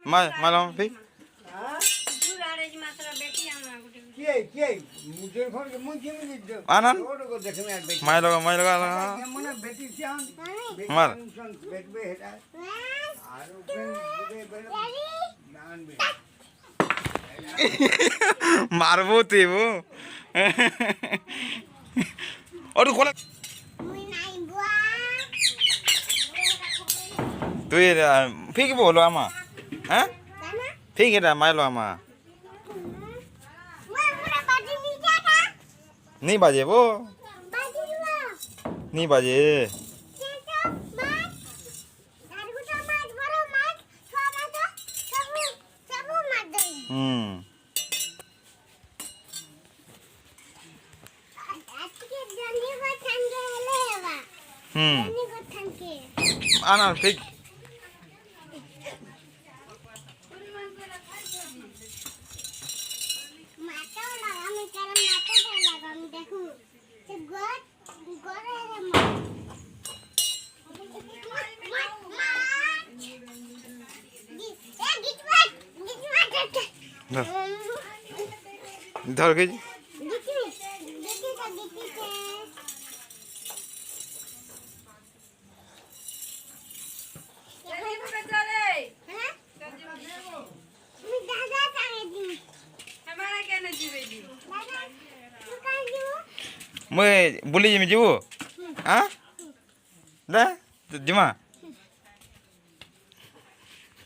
মারলাম ঠিক আনান মাই লগা মার মারবো তুই ওর কোলে তুই ঠিক বলো আমা হ্যাঁ ঠিক এটা মাইলো আমা नहीं बाजे वो नहीं बाजे आना ठीक धर के मैं बोली जी मैं जीवो हाँ दे जिमा